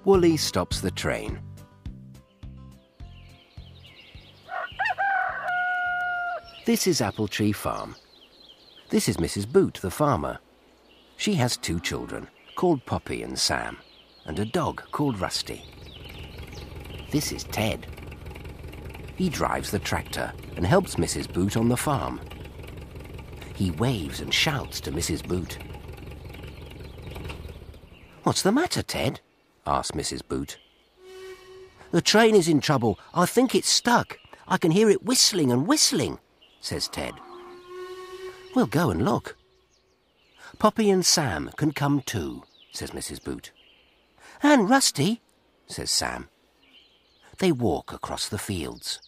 Woolly stops the train. This is Apple Tree Farm. This is Mrs. Boot, the farmer. She has 2 children, called Poppy and Sam, and a dog called Rusty. This is Ted. He drives the tractor and helps Mrs. Boot on the farm. He waves and shouts to Mrs. Boot. "What's the matter, Ted?" asked Mrs. Boot. "The train is in trouble. I think it's stuck. I can hear it whistling and whistling," says Ted. "We'll go and look." "Poppy and Sam can come too," says Mrs. Boot. "And Rusty," says Sam. They walk across the fields.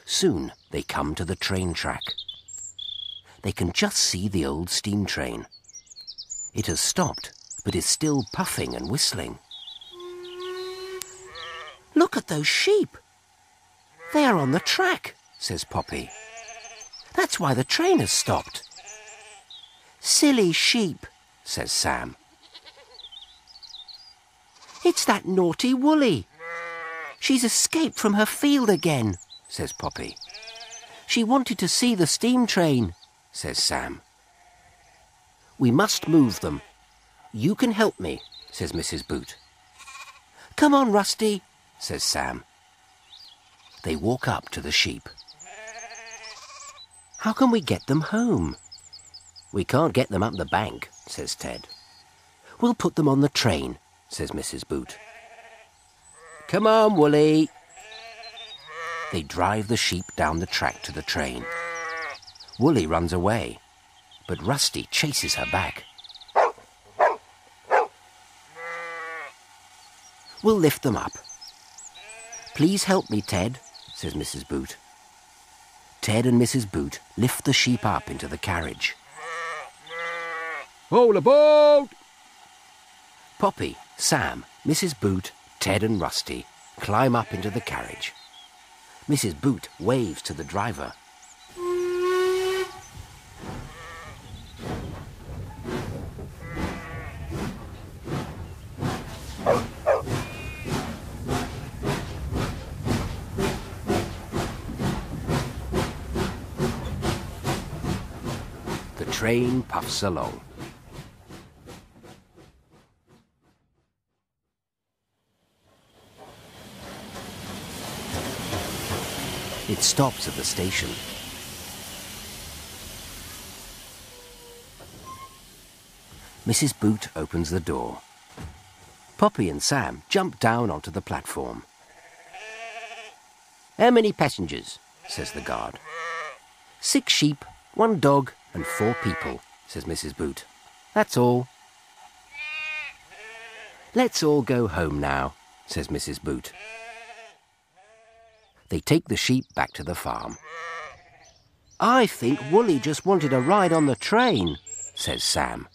Soon they come to the train track. They can just see the old steam train. It has stopped, but is still puffing and whistling. "Look at those sheep. They are on the track," says Poppy. "That's why the train has stopped." "Silly sheep," says Sam. "It's that naughty Woolly. She's escaped from her field again," says Poppy. "She wanted to see the steam train," says Sam. "We must move them. You can help me," says Mrs. Boot. "Come on, Rusty," says Sam. They walk up to the sheep. "How can we get them home?" "We can't get them up the bank," says Ted. "We'll put them on the train," says Mrs. Boot. "Come on, Woolly." They drive the sheep down the track to the train. Woolly runs away, but Rusty chases her back. "We'll lift them up." "Please help me, Ted," says Mrs. Boot. Ted and Mrs. Boot lift the sheep up into the carriage. "All aboard!" Poppy, Sam, Mrs. Boot, Ted and Rusty climb up into the carriage. Mrs. Boot waves to the driver. The train puffs along. It stops at the station. Mrs. Boot opens the door. Poppy and Sam jump down onto the platform. "How many passengers?" says the guard. "6 sheep, 1 dog and 4 people," says Mrs. Boot. "That's all." "Let's all go home now," says Mrs. Boot. They take the sheep back to the farm. "I think Woolly just wanted a ride on the train," says Sam.